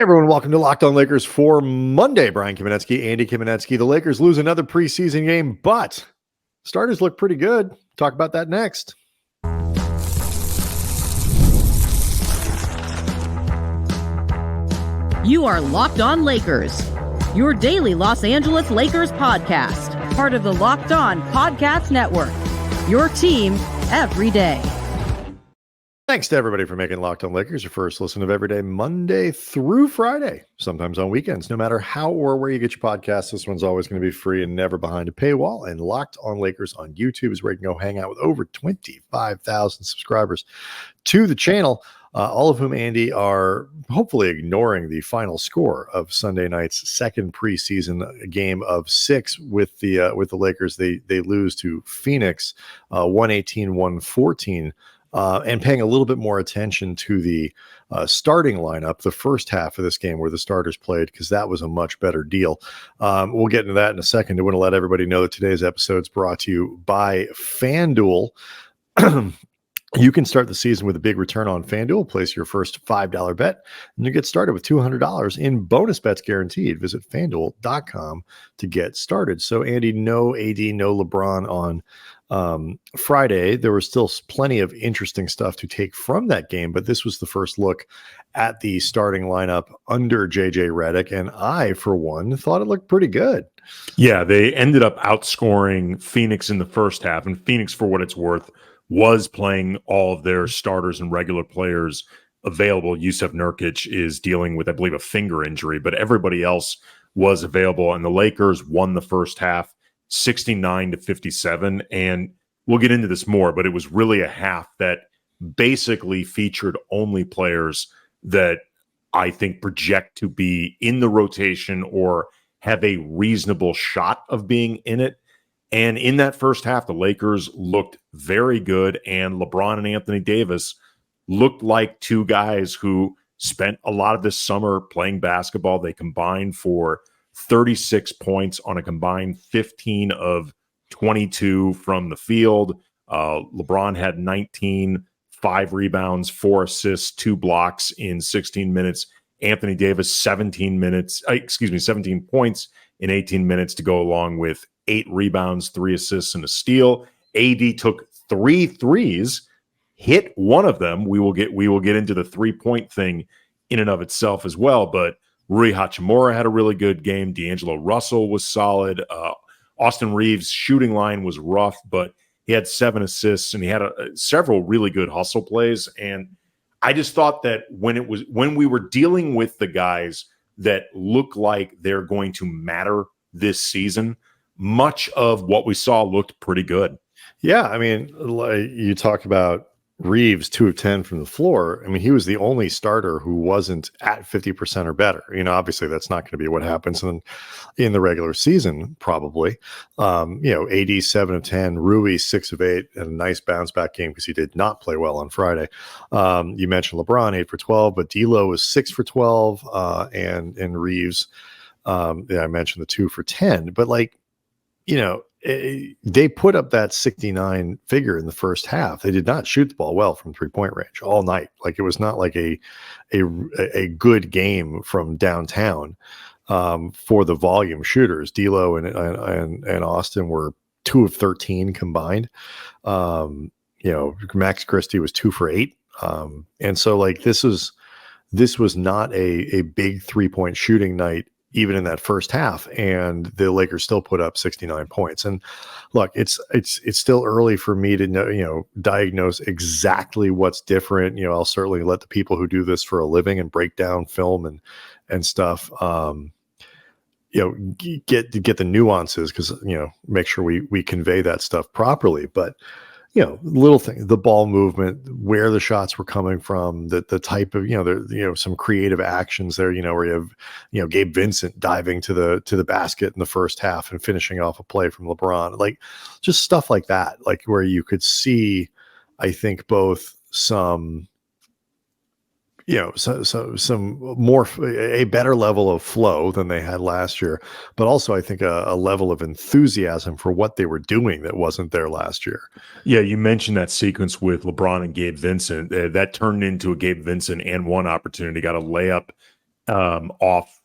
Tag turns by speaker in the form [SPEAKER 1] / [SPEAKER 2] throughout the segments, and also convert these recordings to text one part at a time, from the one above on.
[SPEAKER 1] Everyone, welcome to Locked On Lakers for Monday. Brian Kamenetsky, Andy Kamenetsky. The Lakers lose another preseason game, but starters look pretty good. Talk about that next.
[SPEAKER 2] You are Locked On Lakers, your daily Los Angeles Lakers podcast, part of the Locked On Podcast Network, your team every day.
[SPEAKER 1] Thanks to everybody for making Locked On Lakers your first listen of every day, Monday through Friday, sometimes on weekends. No matter how or where you get your podcasts, this one's always going to be free and never behind a paywall. And Locked On Lakers on YouTube is where you can go hang out with over 25,000 subscribers to the channel, all of whom, Andy, are hopefully ignoring the final score of Sunday night's second preseason game of 6 with the Lakers. They lose to Phoenix 118-114. And paying a little bit more attention to the starting lineup, the first half of this game where the starters played, because that was a much better deal. We'll get into that in a second. I want to let everybody know that today's episode is brought to you by FanDuel. You can start the season with a big return on FanDuel. Place your first $5 bet, and you get started with $200 in bonus bets guaranteed. Visit FanDuel.com to get started. So, Andy, no AD, no LeBron on Friday. There was still plenty of interesting stuff to take from that game, but this was the first look at the starting lineup under JJ Redick, and I, for one, thought it looked pretty good.
[SPEAKER 3] Yeah, they ended up outscoring Phoenix in the first half, and Phoenix, for what it's worth, was playing all of their starters and regular players available. Yusuf Nurkic is dealing with, I believe, a finger injury, but everybody else was available, and the Lakers won the first half 69-57. And we'll get into this more, but it was really a half that basically featured only players that I think project to be in the rotation or have a reasonable shot of being in it. And in that first half, the Lakers looked very good, and LeBron and Anthony Davis looked like two guys who spent a lot of this summer playing basketball. They combined for 36 points on a combined 15 of 22 from the field. LeBron had 19, 5 rebounds, 4 assists, 2 blocks in 16 minutes. Anthony Davis, 17 points in 18 minutes to go along with 8 rebounds, 3 assists, and a steal. AD took 3 threes, hit one of them. We will get into the 3-point thing in and of itself as well, but Rui Hachimura had a really good game. D'Angelo Russell was solid. Austin Reaves' shooting line was rough, but he had 7 assists, and he had several really good hustle plays. And I just thought that when we were dealing with the guys that look like they're going to matter this season, much of what we saw looked pretty good.
[SPEAKER 1] Yeah, I mean, like you talk about Reaves, 2 of 10 from the floor. I mean, he was the only starter who wasn't at 50% or better. You know, obviously that's not going to be what happens in the regular season, probably. AD 7 of 10, Rui 6 of 8, and a nice bounce back game because he did not play well on Friday. You mentioned LeBron 8 for 12, but D'Lo was 6 for 12, and Reaves, I mentioned the 2 for 10, but they put up that 69 figure in the first half. They did not shoot the ball well from 3-point range all night. Like, it was not like a good game from downtown for the volume shooters. D'Lo and Austin were 2 of 13 combined. Max Christie was 2 for 8. And so this was not a big 3-point shooting night even in that first half, and the Lakers still put up 69 points. And look, it's still early for me to diagnose exactly what's different. I'll certainly let the people who do this for a living and break down film and stuff, get the nuances, because make sure we convey that stuff properly. But little thing, the ball movement, where the shots were coming from, the type of, some creative actions there, where you have, Gabe Vincent diving to the basket in the first half and finishing off a play from LeBron, like just stuff like that, like where you could see, I think, both some, some more, a better level of flow than they had last year, but also I think a level of enthusiasm for what they were doing that wasn't there last year.
[SPEAKER 3] Yeah, you mentioned that sequence with LeBron and Gabe Vincent. That turned into a Gabe Vincent and one opportunity, got a layup off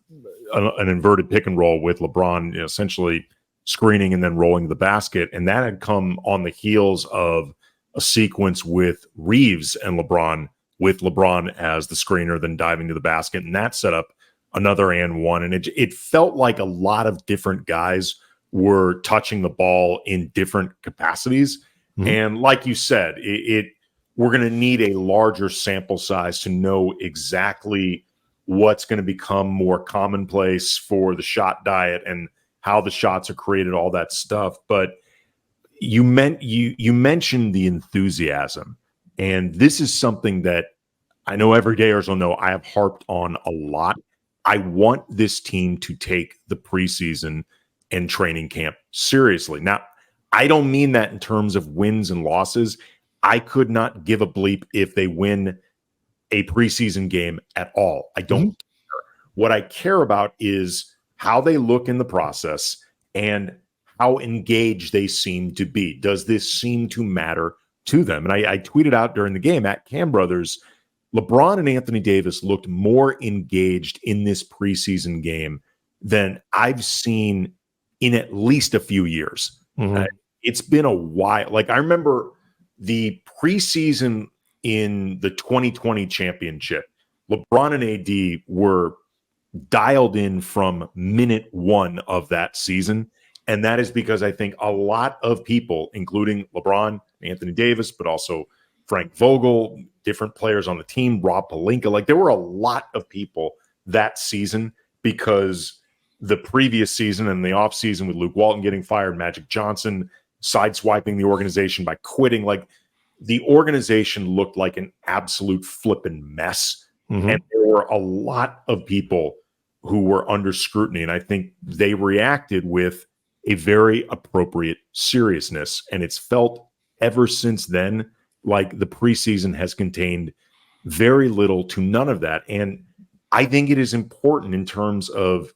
[SPEAKER 3] an inverted pick and roll with LeBron, essentially screening and then rolling to the basket. And that had come on the heels of a sequence with Reaves and LeBron, with LeBron as the screener, then diving to the basket. And that set up another and one. And it felt like a lot of different guys were touching the ball in different capacities. Mm-hmm. And like you said, we're going to need a larger sample size to know exactly what's going to become more commonplace for the shot diet and how the shots are created, all that stuff. But you mentioned the enthusiasm, and this is something that I know everydayers will know I have harped on a lot. I want this team to take the preseason and training camp seriously. Now, I don't mean that in terms of wins and losses. I could not give a bleep if they win a preseason game at all. I don't care. What I care about is how they look in the process and how engaged they seem to be. Does this seem to matter to them? And I tweeted out during the game at Cam Brothers, LeBron and Anthony Davis looked more engaged in this preseason game than I've seen in at least a few years. Mm-hmm. It's been a while. Like, I remember the preseason in the 2020 championship, LeBron and AD were dialed in from minute one of that season. And that is because I think a lot of people, including LeBron, Anthony Davis, but also Frank Vogel, different players on the team, Rob Pelinka, like there were a lot of people that season, because the previous season and the offseason with Luke Walton getting fired, Magic Johnson sideswiping the organization by quitting, like the organization looked like an absolute flippin' mess. Mm-hmm. And there were a lot of people who were under scrutiny. And I think they reacted with a very appropriate seriousness. And it's felt ever since then like the preseason has contained very little to none of that. And I think it is important in terms of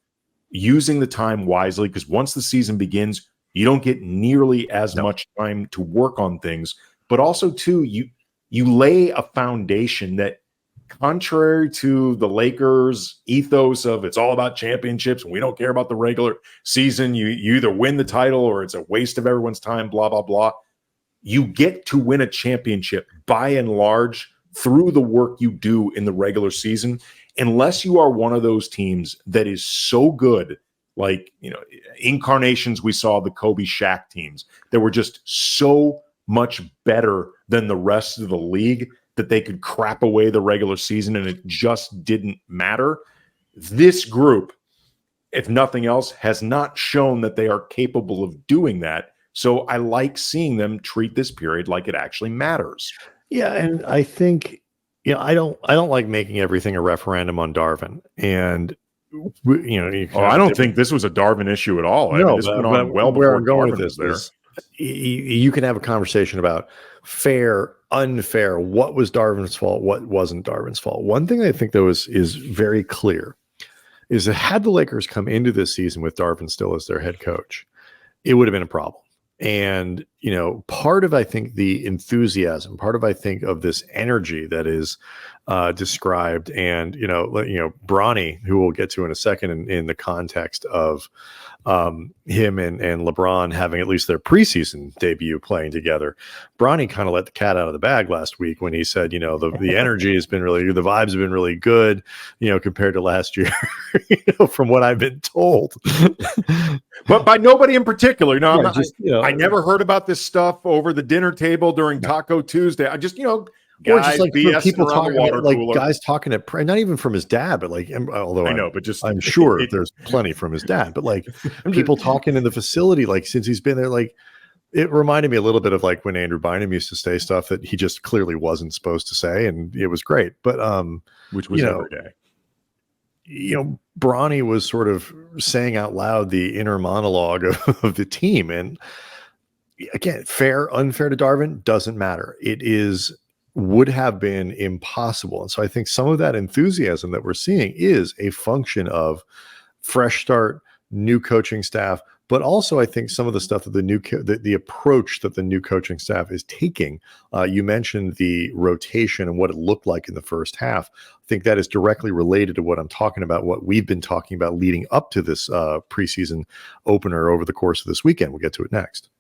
[SPEAKER 3] using the time wisely, because once the season begins, you don't get nearly as much time to work on things. But also, too, you lay a foundation that, contrary to the Lakers' ethos of it's all about championships and we don't care about the regular season, you either win the title or it's a waste of everyone's time, blah, blah, blah. You get to win a championship by and large through the work you do in the regular season, unless you are one of those teams that is so good, like, incarnations we saw the Kobe Shaq teams that were just so much better than the rest of the league that they could crap away the regular season and it just didn't matter. This group, if nothing else, has not shown that they are capable of doing that. So I like seeing them treat this period like it actually matters.
[SPEAKER 1] Yeah, and I think, I don't like making everything a referendum on Darvin. And
[SPEAKER 3] I don't think this was a Darvin issue at all.
[SPEAKER 1] No,
[SPEAKER 3] this went on well before
[SPEAKER 1] I'm going
[SPEAKER 3] Darvin
[SPEAKER 1] with this
[SPEAKER 3] was there.
[SPEAKER 1] You can have a conversation about fair, unfair, what was Darvin's fault, what wasn't Darvin's fault. One thing I think, though, is very clear is that had the Lakers come into this season with Darvin still as their head coach, it would have been a problem. And, part of, I think, the enthusiasm, part of, I think, of this energy that is described, and, Bronny, who we'll get to in a second in the context of him and LeBron having at least their preseason debut playing together. Bronny kind of let the cat out of the bag last week when he said, the energy has been really good, the vibes have been really good, compared to last year, from what I've been told.
[SPEAKER 3] But by nobody in particular. I never heard about this stuff over the dinner table during Taco Tuesday. I just,
[SPEAKER 1] or just like people talking, like guys talking not even from his dad, but like, although I know, but just I'm sure there's plenty from his dad, but like people talking in the facility, like since he's been there, like it reminded me a little bit of like when Andrew Bynum used to say stuff that he just clearly wasn't supposed to say, and it was great. But
[SPEAKER 3] which was every day.
[SPEAKER 1] Bronny was sort of saying out loud the inner monologue of the team, and again, fair, unfair to Darvin doesn't matter. Would have been impossible. And so I think some of that enthusiasm that we're seeing is a function of fresh start, new coaching staff, but also I think some of the stuff that the approach that the new coaching staff is taking. You mentioned the rotation and what it looked like in the first half. I think that is directly related to what I'm talking about, what we've been talking about leading up to this preseason opener over the course of this weekend. We'll get to it next.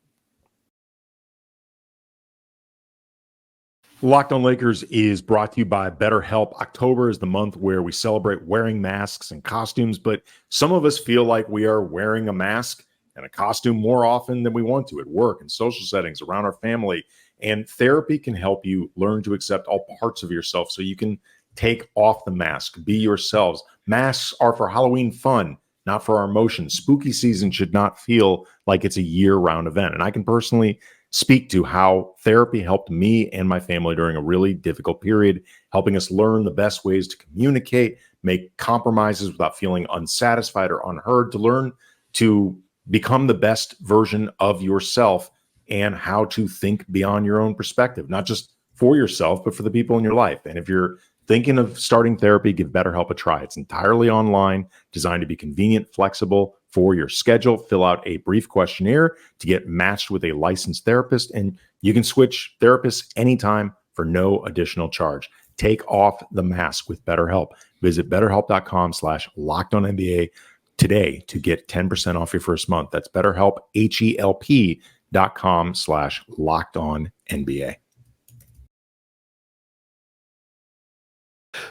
[SPEAKER 3] Locked on Lakers is brought to you by BetterHelp. October is the month where we celebrate wearing masks and costumes, but some of us feel like we are wearing a mask and a costume more often than we want to at work and social settings, around our family. And therapy can help you learn to accept all parts of yourself so you can take off the mask, be yourselves. Masks are for Halloween fun, not for our emotions. Spooky season should not feel like it's a year-round event. And I can personally speak to how therapy helped me and my family during a really difficult period, helping us learn the best ways to communicate, make compromises without feeling unsatisfied or unheard, to learn to become the best version of yourself and how to think beyond your own perspective, not just for yourself, but for the people in your life. And if you're thinking of starting therapy, give BetterHelp a try. It's entirely online, designed to be convenient, flexible for your schedule. Fill out a brief questionnaire to get matched with a licensed therapist, and you can switch therapists anytime for no additional charge. Take off the mask with BetterHelp. Visit BetterHelp.com/LockedOnNBA today to get 10% off your first month. That's BetterHelp, HELP.com/LockedOnNBA.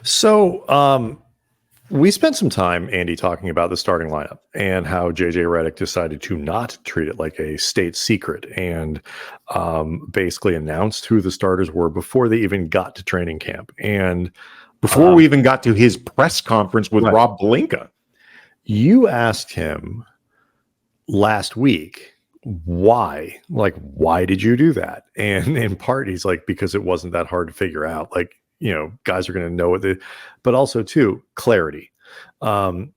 [SPEAKER 1] So we spent some time, Andy, talking about the starting lineup and how JJ Redick decided to not treat it like a state secret and basically announced who the starters were before they even got to training camp. And
[SPEAKER 3] before we even got to his press conference with Rob Pelinka.
[SPEAKER 1] You asked him last week, why did you do that? And in part, he's like, because it wasn't that hard to figure out. Like, guys are going to know what but also too, clarity. And,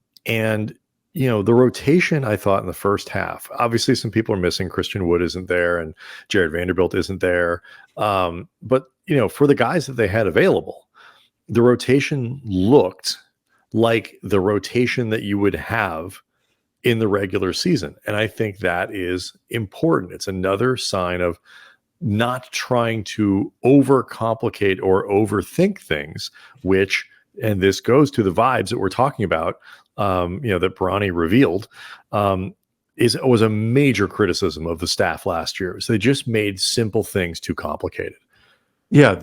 [SPEAKER 1] the rotation, I thought in the first half, obviously some people are missing. Christian Wood isn't there and Jared Vanderbilt isn't there. But, for the guys that they had available, the rotation looked like the rotation that you would have in the regular season. And I think that is important. It's another sign of not trying to overcomplicate or overthink things, and this goes to the vibes that we're talking about, that Bronny revealed, was a major criticism of the staff last year. So they just made simple things too complicated.
[SPEAKER 3] Yeah,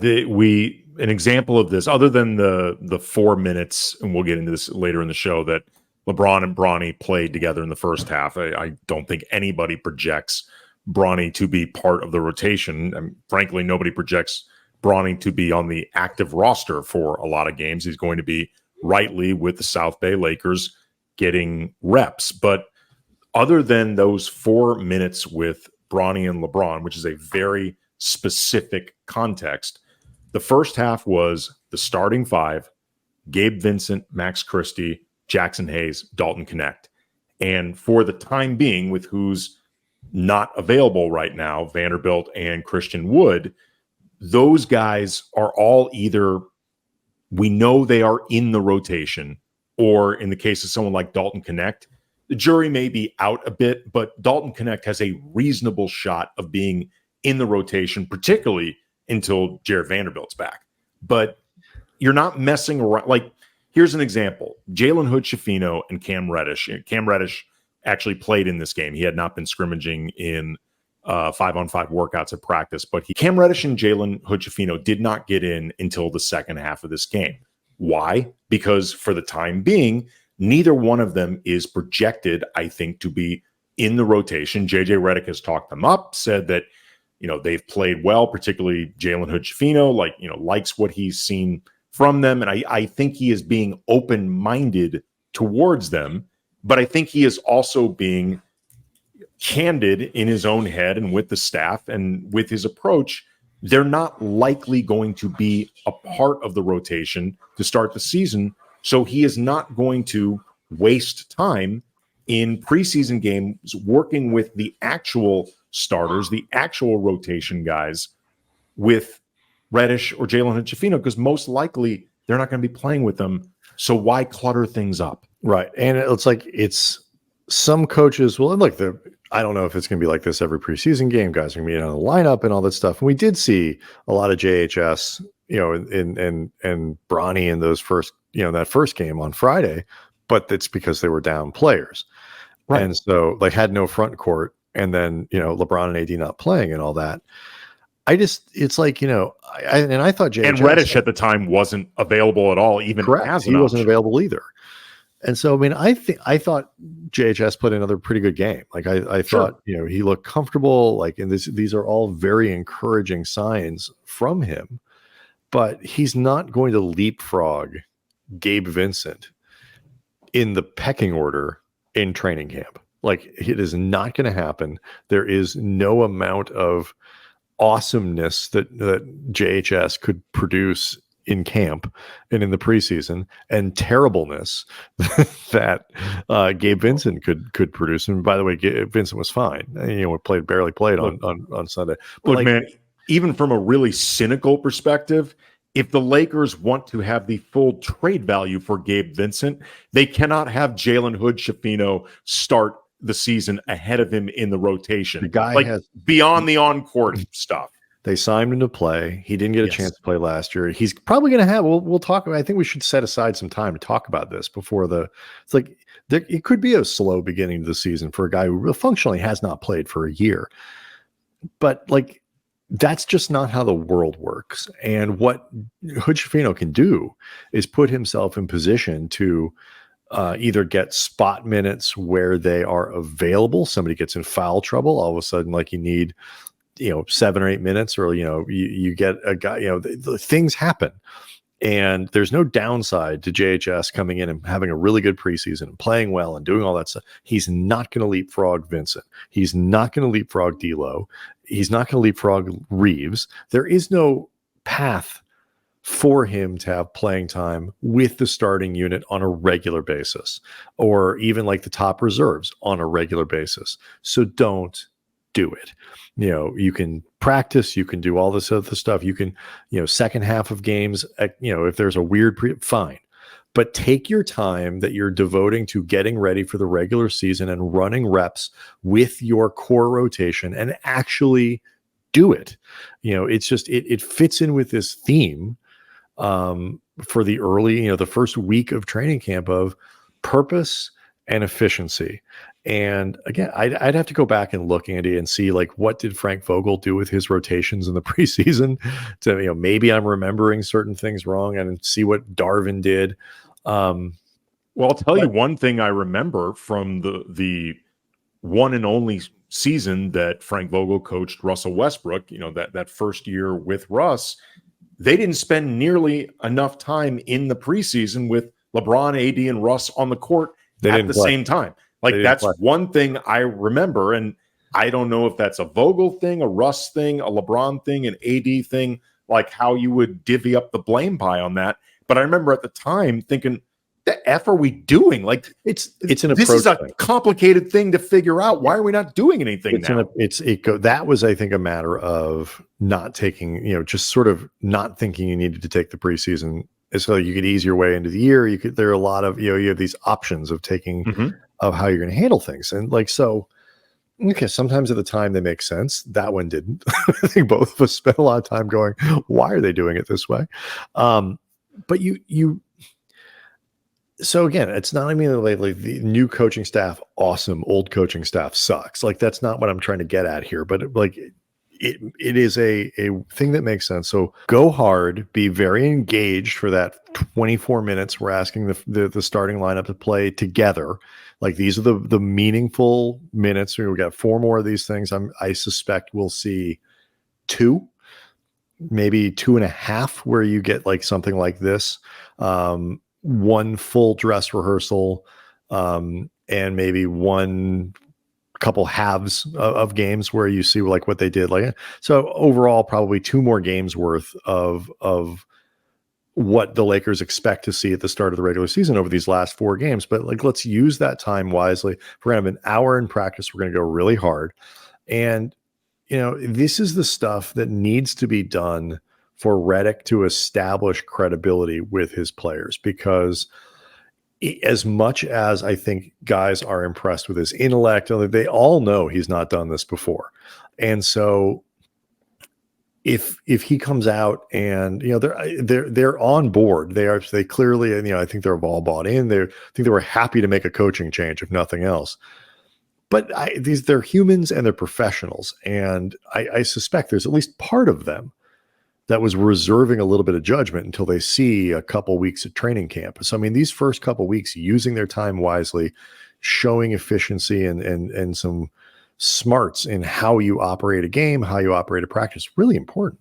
[SPEAKER 3] an example of this, other than the 4 minutes, and we'll get into this later in the show, that LeBron and Bronny played together in the first half. I don't think anybody projects Bronny to be part of the rotation. And frankly, nobody projects Bronny to be on the active roster for a lot of games. He's going to be rightly with the South Bay Lakers getting reps. But other than those 4 minutes with Bronny and LeBron, which is a very specific context, the first half was the starting five: Gabe Vincent, Max Christie, Jackson Hayes, Dalton Connect. And for the time being, with who's not available right now, Vanderbilt and Christian Wood, those guys are all either, we know they are in the rotation, or in the case of someone like Dalton Connect, the jury may be out a bit, but Dalton Connect has a reasonable shot of being in the rotation, particularly until Jared Vanderbilt's back. But you're not messing around. Like, here's an example. Jalen Hood-Schifino and Cam Reddish. Cam Reddish actually played in this game. He had not been scrimmaging in 5-on-5 workouts at practice, but Cam Reddish and Jalen Hood-Schifino did not get in until the second half of this game. Why? Because for the time being, neither one of them is projected, I think, to be in the rotation. JJ Redick has talked them up, said that, they've played well, particularly Jalen Hood-Schifino, likes what he's seen from them. And I think he is being open-minded towards them. But I think he is also being candid in his own head and with the staff and with his approach. They're not likely going to be a part of the rotation to start the season. So he is not going to waste time in preseason games working with the actual starters, the actual rotation guys, with Reddish or Jalen Hood-Schifino, because most likely they're not going to be playing with them. So why clutter things up?
[SPEAKER 1] Right. And it's like, it's some coaches will, and look, I don't know if it's going to be like this every preseason game. Guys are going to be on the lineup and all that stuff. And we did see a lot of JHS, and Bronny in those first, that first game on Friday, but it's because they were down players. Right. And so they had no front court, and then, LeBron and AD not playing and all that. It's like, I thought JHS.
[SPEAKER 3] And Reddish at the time wasn't available at all, even
[SPEAKER 1] correct.
[SPEAKER 3] As
[SPEAKER 1] he wasn't available either. And so, I mean, I thought JHS played another pretty good game. Like I thought, he looked comfortable. Like, and these are all very encouraging signs from him. But he's not going to leapfrog Gabe Vincent in the pecking order in training camp. Like, it is not going to happen. There is no amount of awesomeness that JHS could produce in camp and in the preseason, and terribleness that Gabe Vincent could produce. And by the way, Vincent was fine. Barely played on Sunday. But
[SPEAKER 3] look, man, even from a really cynical perspective, if the Lakers want to have the full trade value for Gabe Vincent, they cannot have Jalen Hood-Schifino start the season ahead of him in the rotation.
[SPEAKER 1] The guy has
[SPEAKER 3] beyond the on-court stuff.
[SPEAKER 1] They signed him to play. He didn't get a chance to play last year. He's probably going to have. We'll talk. I think we should set aside some time to talk about this before It's like it could be a slow beginning to the season for a guy who functionally has not played for a year. But that's just not how the world works. And what Hood-Schifino can do is put himself in position to either get spot minutes where they are available. Somebody gets in foul trouble. All of a sudden, you need 7 or 8 minutes, or you get a guy, the things happen, and there's no downside to JHS coming in and having a really good preseason and playing well and doing all that stuff. He's not going to leapfrog Vincent. He's not going to leapfrog D'Lo. He's not going to leapfrog Reaves. There is no path for him to have playing time with the starting unit on a regular basis, or even the top reserves on a regular basis. So don't do it. You can practice, you can do all this other stuff. You can, second half of games, if there's a weird fine, but take your time that you're devoting to getting ready for the regular season and running reps with your core rotation and actually do it. It's just, it fits in with this theme for the early, the first week of training camp of purpose and efficiency. And again, I'd have to go back and look, Andy, and see what did Frank Vogel do with his rotations in the preseason to, maybe I'm remembering certain things wrong, and see what Darvin did.
[SPEAKER 3] Well, I'll tell you one thing I remember from the one and only season that Frank Vogel coached Russell Westbrook, that first year with Russ, they didn't spend nearly enough time in the preseason with LeBron, AD, and Russ on the court at the same time. That's one thing I remember, and I don't know if that's a Vogel thing, a Russ thing, a LeBron thing, an AD thing, how you would divvy up the blame pie on that. But I remember at the time thinking, the F are we doing?
[SPEAKER 1] It's an approach.
[SPEAKER 3] This is a complicated thing to figure out. Why are we not doing anything now?
[SPEAKER 1] That was, I think, a matter of not taking, just sort of not thinking you needed to take the preseason so you could ease your way into the year. There are a lot of, you have these options of taking of how you're going to handle things. And okay, sometimes at the time they make sense. That one didn't. I think both of us spent a lot of time going, why are they doing it this way? But so again, it's not immediately the new coaching staff, awesome, old coaching staff sucks. That's not what I'm trying to get at here, but it is a thing that makes sense. So go hard, be very engaged for that 24 minutes. We're asking the starting lineup to play together. These are the meaningful minutes. We got 4 more of these things. I suspect we'll see 2, maybe 2.5, where you get something like this. 1 full dress rehearsal, and maybe 1 couple halves of games where you see what they did. So overall, probably 2 more games worth of what the Lakers expect to see at the start of the regular season over these last 4 games. But let's use that time wisely. We're going to have an hour in practice. We're going to go really hard. And, this is the stuff that needs to be done for Redick to establish credibility with his players, because as much as I think guys are impressed with his intellect, they all know he's not done this before. And so if he comes out and they're on board, they clearly, I think they're all bought in. I think they were happy to make a coaching change, if nothing else. But they're humans and they're professionals, and I suspect there's at least part of them that was reserving a little bit of judgment until they see a couple weeks of training camp. So, I mean, these first couple weeks, using their time wisely, showing efficiency and some smarts in how you operate a game, how you operate a practice, really important.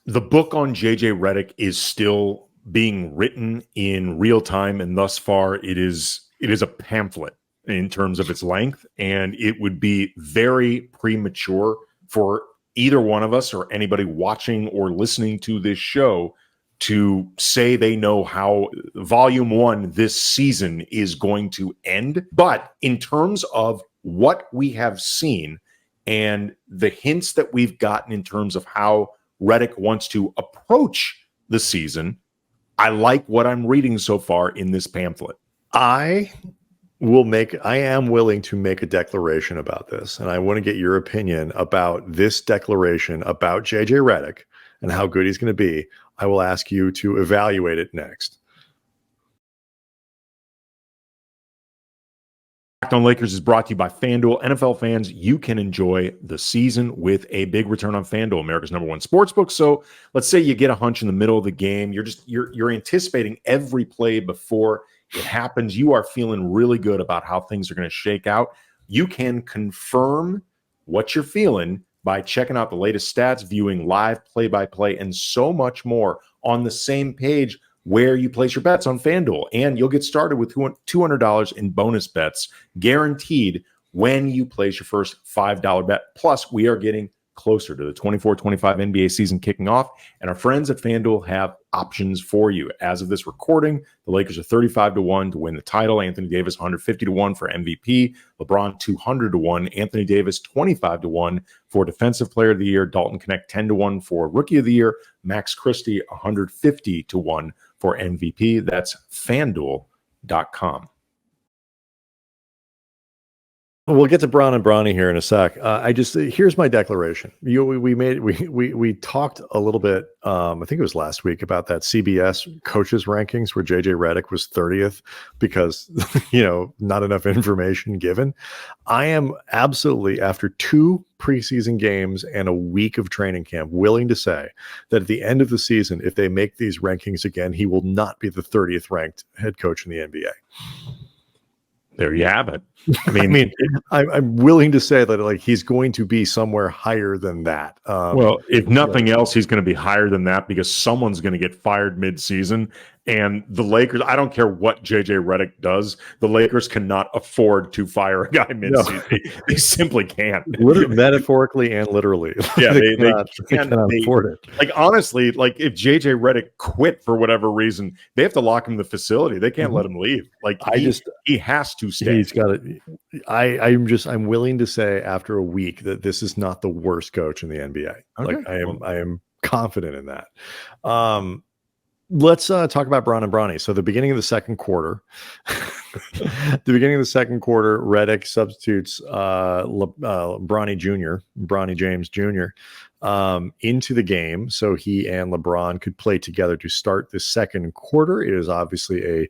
[SPEAKER 3] The book on JJ Redick is still being written in real time, and thus far it is a pamphlet in terms of its length, and it would be very premature for either one of us or anybody watching or listening to this show to say they know how volume 1 this season is going to end. But in terms of what we have seen and the hints that we've gotten in terms of how Redick wants to approach the season, I like what I'm reading so far in this pamphlet.
[SPEAKER 1] I am willing to make a declaration about this, and I want to get your opinion about this declaration about JJ Redick and how good he's going to be. I will ask you to evaluate it next.
[SPEAKER 3] Locked On Lakers is brought to you by FanDuel. NFL fans, you can enjoy the season with a big return on FanDuel, America's #1 sportsbook. So let's say you get a hunch in the middle of the game. You're anticipating every play before it happens. You are feeling really good about how things are going to shake out. You can confirm what you're feeling by checking out the latest stats, viewing live play-by-play, and so much more on the same page where you place your bets on FanDuel. And you'll get started with $200 in bonus bets guaranteed when you place your first $5 bet. Plus, we are getting closer to the 24-25 NBA season kicking off, and our friends at FanDuel have options for you. As of this recording, the Lakers are 35-1 to win the title. Anthony Davis 150-1 for MVP. LeBron 200-1. Anthony Davis 25-1 for Defensive Player of the Year. Dalton Knecht 10-1 for Rookie of the Year. Max Christie 150-1 for MVP. That's FanDuel.com.
[SPEAKER 1] We'll get to Bron and Bronny here in a sec. Here's my declaration. We talked a little bit. I think it was last week about that CBS coaches rankings where JJ Redick was 30th because not enough information given. I am absolutely, after 2 preseason games and a week of training camp, willing to say that at the end of the season, if they make these rankings again, he will not be the 30th ranked head coach in the NBA.
[SPEAKER 3] There you have it.
[SPEAKER 1] I'm willing to say that he's going to be somewhere higher than that.
[SPEAKER 3] Well, if nothing else, he's going to be higher than that because someone's going to get fired mid-season. And the Lakers, I don't care what JJ Redick does, the Lakers cannot afford to fire a guy mid-season. No. They simply can't.
[SPEAKER 1] Metaphorically and literally.
[SPEAKER 3] Yeah, they
[SPEAKER 1] cannot afford it.
[SPEAKER 3] Honestly, if JJ Redick quit for whatever reason, they have to lock him in the facility. They can't let him leave. He has to stay.
[SPEAKER 1] He's got to. I'm willing to say after a week that this is not the worst coach in the NBA. Okay. I am confident in that. Let's talk about Bron and Bronny. So the beginning of the second quarter, Redick substitutes Bronny James Jr. Into the game so he and LeBron could play together to start the second quarter. It is obviously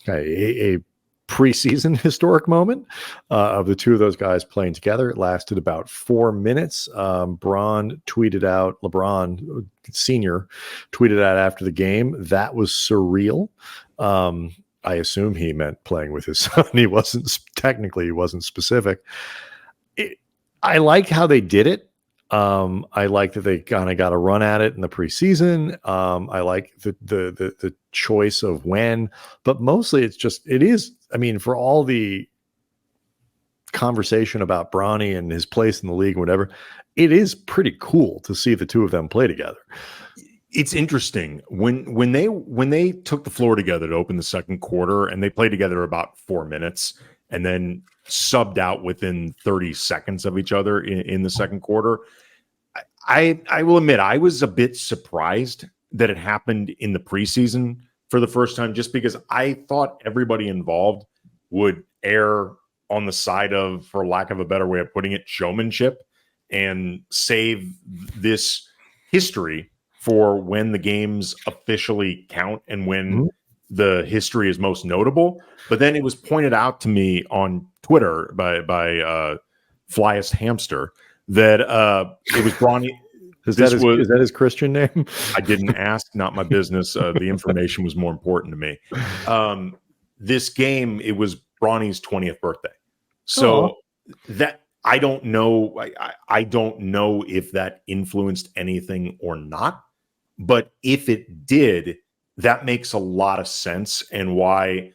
[SPEAKER 1] a preseason historic moment of the two of those guys playing together. It lasted about 4 minutes. LeBron Sr. tweeted out after the game, that was surreal. I assume he meant playing with his son. He wasn't specific. I like how they did it. I like that they kind of got a run at it in the preseason. I like the choice of when, but mostly it is. For all the conversation about Bronny and his place in the league, whatever, it is pretty cool to see the two of them play together.
[SPEAKER 3] It's interesting when they took the floor together to open the second quarter, and they played together about 4 minutes, and then subbed out within 30 seconds of each other in the second quarter. I will admit I was a bit surprised that it happened in the preseason for the first time, just because I thought everybody involved would err on the side of, for lack of a better way of putting it, showmanship, and save this history for when the games officially count and when the history is most notable. But then it was pointed out to me on Twitter by Flyest Hamster that it was Bronny.
[SPEAKER 1] Is that his Christian name?
[SPEAKER 3] I didn't ask, not my business. The information was more important to me. This game, it was Bronny's 20th birthday. So that I don't know. I don't know if that influenced anything or not. But if it did, that makes a lot of sense, and why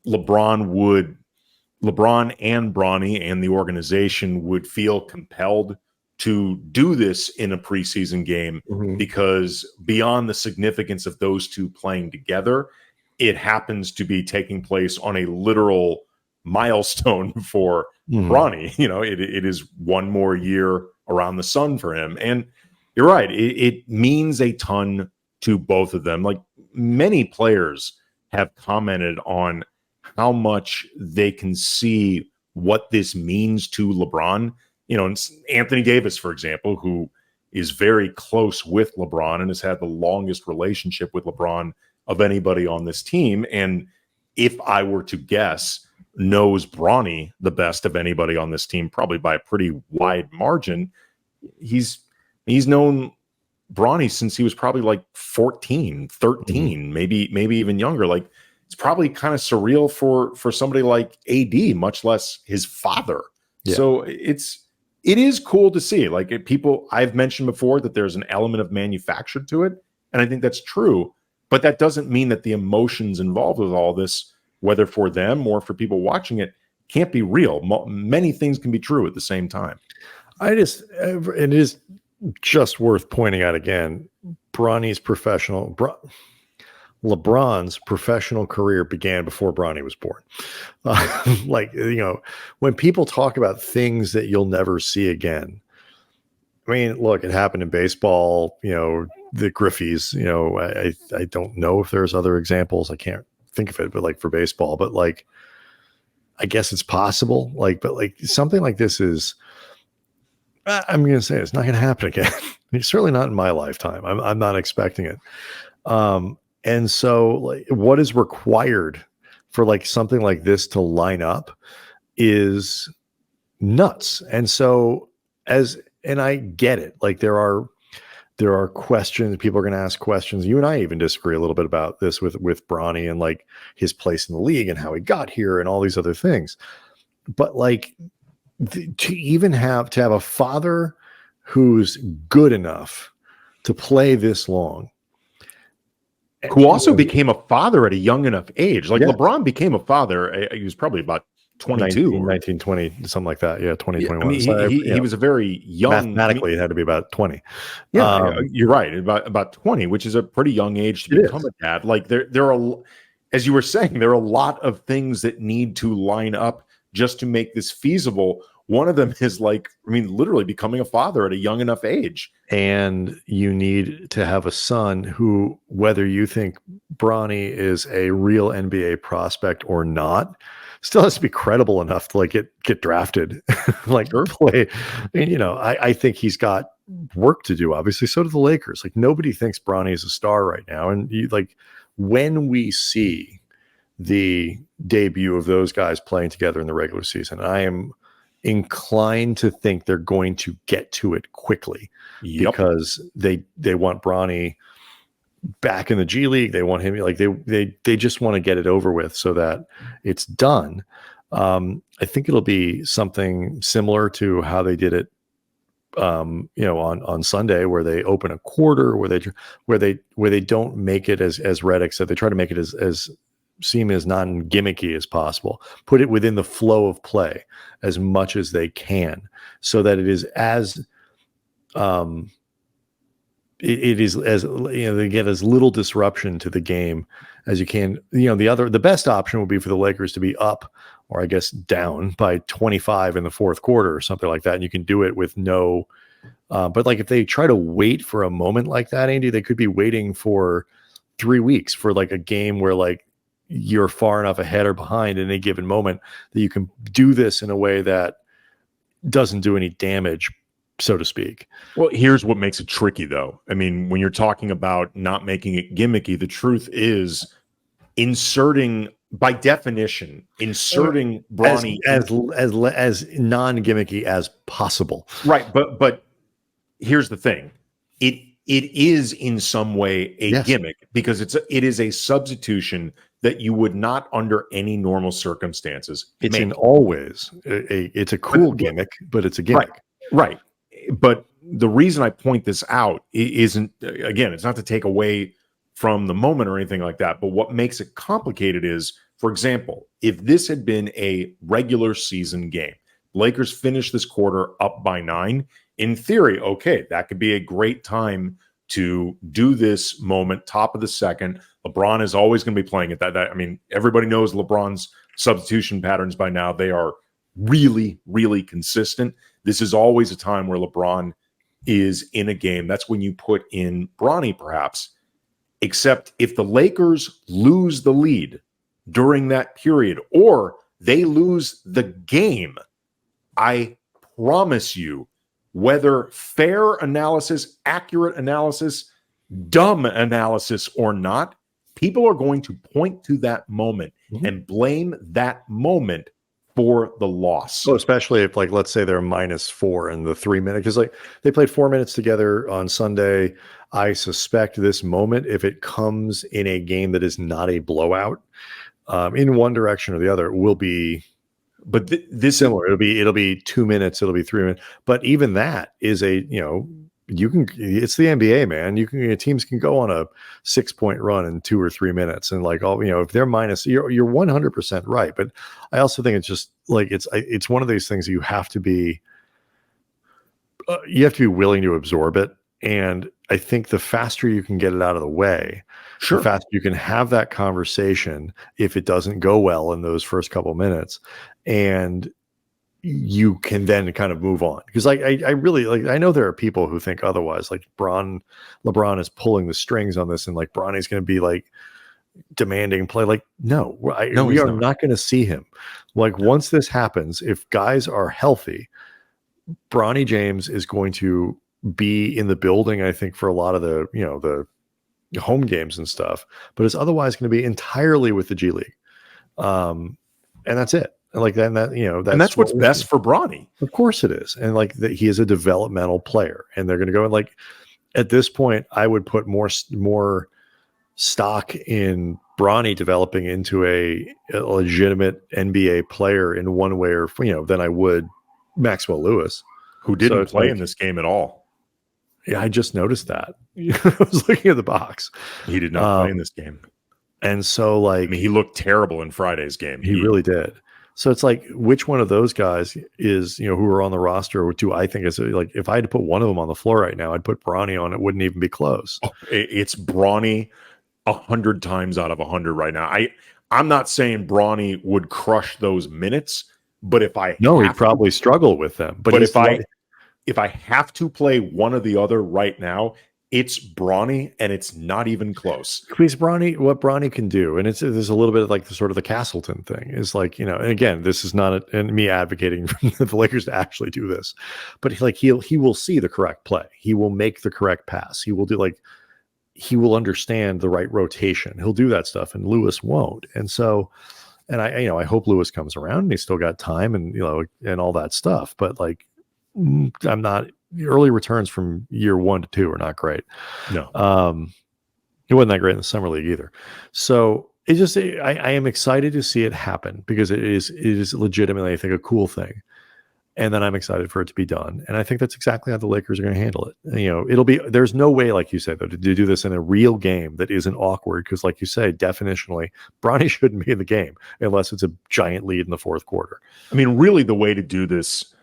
[SPEAKER 3] LeBron and Bronny and the organization would feel compelled to do this in a preseason game, because beyond the significance of those two playing together, it happens to be taking place on a literal milestone for Bronny. You know, it is one more year around the sun for him. And you're right. It means a ton to both of them. Like, many players have commented on how much they can see what this means to LeBron. You know, Anthony Davis, for example, who is very close with LeBron and has had the longest relationship with LeBron of anybody on this team. And if I were to guess, knows Bronny the best of anybody on this team, probably by a pretty wide margin. He's known Bronny since he was probably like 14, 13, maybe even younger. Like, it's probably kind of surreal for somebody like AD, much less his father. Yeah. So it is cool to see. Like, people, I've mentioned before that there's an element of manufacture to it, and I think that's true. But that doesn't mean that the emotions involved with all this, whether for them or for people watching it, can't be real. Many things can be true at the same time.
[SPEAKER 1] It is just worth pointing out again, LeBron's professional career began before Bronny was born. Like, you know, when people talk about things that you'll never see again, I mean, look, it happened in baseball, you know, the Griffies, you know, I don't know if there's other examples. I can't think of it, but like for baseball, but like, I guess it's possible. Like, but like something like this is, I'm going to say it's not going to happen again. It's certainly not in my lifetime. I'm not expecting it. And so, like, what is required for like something like this to line up is nuts. And so, and I get it. Like, there are questions. People are going to ask questions. You and I even disagree a little bit about this with Bronny and like his place in the league and how he got here and all these other things. But like, to have a father who's good enough to play this long,
[SPEAKER 3] who also became a father at a young enough age. Like, LeBron became a father. He was probably about 22.
[SPEAKER 1] 19, 20, something like that. Yeah, 20, 21.
[SPEAKER 3] I mean,
[SPEAKER 1] so
[SPEAKER 3] he was a very young...
[SPEAKER 1] Mathematically, it had to be about 20.
[SPEAKER 3] Yeah, you're right. About 20, which is a pretty young age to become a dad. Like, there are, as you were saying, there are a lot of things that need to line up just to make this feasible. One of them is like, I mean, literally becoming a father at a young enough age.
[SPEAKER 1] And you need to have a son who, whether you think Bronny is a real NBA prospect or not, still has to be credible enough to like get drafted, like play. And, you know, I think he's got work to do. Obviously, so do the Lakers. Like, nobody thinks Bronny is a star right now. And when we see the debut of those guys playing together in the regular season, I am inclined to think they're going to get to it quickly because they want Bronny back in the G League. They want him, like, they just want to get it over with so that it's done. I think it'll be something similar to how they did it, you know, on Sunday, where they open a quarter, where they don't make it as Redick said, they try to make it as seem as non-gimmicky as possible, put it within the flow of play as much as they can, so that it is as it is, as you know, they get as little disruption to the game as you can. You know, the best option would be for the Lakers to be up, or I guess down, by 25 in the fourth quarter or something like that, and you can do it with no but like, if they try to wait for a moment like that, Andy, they could be waiting for 3 weeks for like a game where like you're far enough ahead or behind in a given moment that you can do this in a way that doesn't do any damage, so to speak.
[SPEAKER 3] Well, here's what makes it tricky, though. I mean, when you're talking about not making it gimmicky, the truth is by definition, inserting Bronny
[SPEAKER 1] as non-gimmicky as possible.
[SPEAKER 3] Right, but here's the thing. It is in some way a gimmick because it is a substitution that you would not under any normal circumstances
[SPEAKER 1] it's
[SPEAKER 3] make.
[SPEAKER 1] In always it's a cool gimmick, but it's a gimmick.
[SPEAKER 3] Right. But the reason I point this out isn't, again, it's not to take away from the moment or anything like that, but what makes it complicated is, for example, if this had been a regular season game, Lakers finished this quarter up by 9, in theory, okay, that could be a great time to do this moment, top of the second. LeBron is always going to be playing at that. I mean, everybody knows LeBron's substitution patterns by now. They are really, really consistent. This is always a time where LeBron is in a game. That's when you put in Bronny, perhaps. Except if the Lakers lose the lead during that period or they lose the game, I promise you, whether fair analysis, accurate analysis, dumb analysis or not, people are going to point to that moment and blame that moment for the loss.
[SPEAKER 1] Oh, especially if, like, let's say they're -4 in the 3 minute, because like they played 4 minutes together on Sunday. I suspect this moment, if it comes in a game that is not a blowout, in one direction or the other, will be.
[SPEAKER 3] But this
[SPEAKER 1] similar. It'll be 2 minutes. It'll be 3 minutes. But even that is it's the NBA, man. Teams can go on a 6-point run in 2 or 3 minutes, and like if they're minus, you're 100% right. But I also think it's just like it's one of these things you have to be willing to absorb it. And I think the faster you can get it out of the way, the faster you can have that conversation if it doesn't go well in those first couple minutes, and you can then kind of move on. Because I really I know there are people who think otherwise, like LeBron is pulling the strings on this, and like Bronny's going to be like demanding play. Like, no, we are not going to see him. Like, once this happens, if guys are healthy, Bronny James is going to be in the building, I think, for a lot of the the home games and stuff, but it's otherwise going to be entirely with the G League, and that's it. Like that's
[SPEAKER 3] what's best for Bronny.
[SPEAKER 1] Of course it is, and like he is a developmental player, and they're going to go, and like at this point, I would put more stock in Bronny developing into a legitimate NBA player in one way or than I would Maxwell Lewis,
[SPEAKER 3] who didn't play in this game at all.
[SPEAKER 1] Yeah, I just noticed that. I was looking at the box.
[SPEAKER 3] He did not play in this game.
[SPEAKER 1] And so, like,
[SPEAKER 3] he looked terrible in Friday's game.
[SPEAKER 1] He really did. So it's like, which one of those guys is, who are on the roster, or do I think is like, if I had to put one of them on the floor right now, I'd put Bronny on. It wouldn't even be close.
[SPEAKER 3] Oh, it's Bronny 100 times out of 100 right now. I'm not saying Bronny would crush those minutes, but
[SPEAKER 1] he'd probably struggle with them. But
[SPEAKER 3] if I have to play one or the other right now, it's Bronny, and it's not even close.
[SPEAKER 1] Because what Bronny can do, and there's a little bit of like the Castleton thing, is like, and again, this is not me advocating for the Lakers to actually do this, but he will see the correct play. He will make the correct pass. He will understand the right rotation. He'll do that stuff, and Lewis won't. And so, and I hope Lewis comes around and he's still got time and and all that stuff. But like, I'm not. The early returns from year 1 to 2 are not great.
[SPEAKER 3] No,
[SPEAKER 1] it wasn't that great in the summer league either. So I am excited to see it happen, because it is legitimately, I think, a cool thing. And then I'm excited for it to be done. And I think that's exactly how the Lakers are going to handle it. There's no way, like you said, though, to do this in a real game that isn't awkward. Because like you say, definitionally, Bronny shouldn't be in the game unless it's a giant lead in the fourth quarter.
[SPEAKER 3] I mean, really, the way to do this,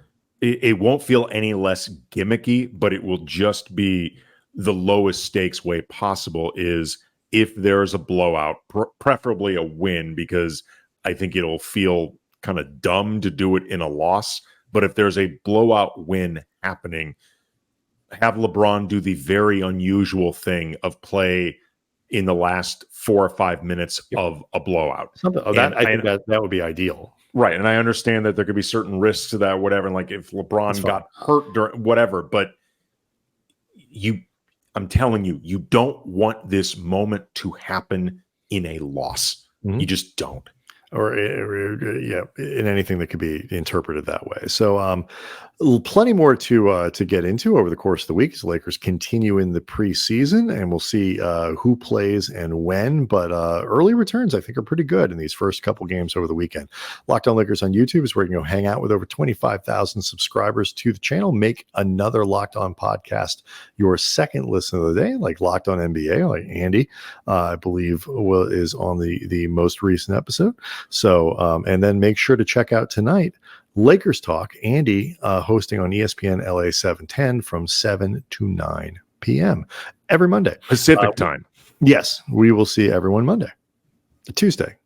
[SPEAKER 3] it won't feel any less gimmicky, but it will just be the lowest stakes way possible, is if there's a blowout, preferably a win, because I think it'll feel kind of dumb to do it in a loss. But if there's a blowout win happening, have LeBron do the very unusual thing of play, in the last 4 or 5 minutes of a blowout.
[SPEAKER 1] I think that would be ideal.
[SPEAKER 3] Right. And I understand that there could be certain risks to that, whatever. Like if LeBron got hurt during whatever, but I'm telling you, you don't want this moment to happen in a loss. Mm-hmm. You just don't.
[SPEAKER 1] Or in anything that could be interpreted that way. So plenty more to get into over the course of the week as the Lakers continue in the preseason, and we'll see who plays and when. But early returns, I think, are pretty good in these first couple games over the weekend. Locked On Lakers on YouTube is where you can go hang out with over 25,000 subscribers to the channel. Make another Locked On podcast your second listen of the day, like Locked On NBA, like Andy, I believe, is on the most recent episode. So, and then make sure to check out tonight, Lakers Talk, Andy hosting on ESPN LA 710 from 7 to 9 p.m. every Monday.
[SPEAKER 3] Pacific time.
[SPEAKER 1] Yes, we will see everyone Tuesday.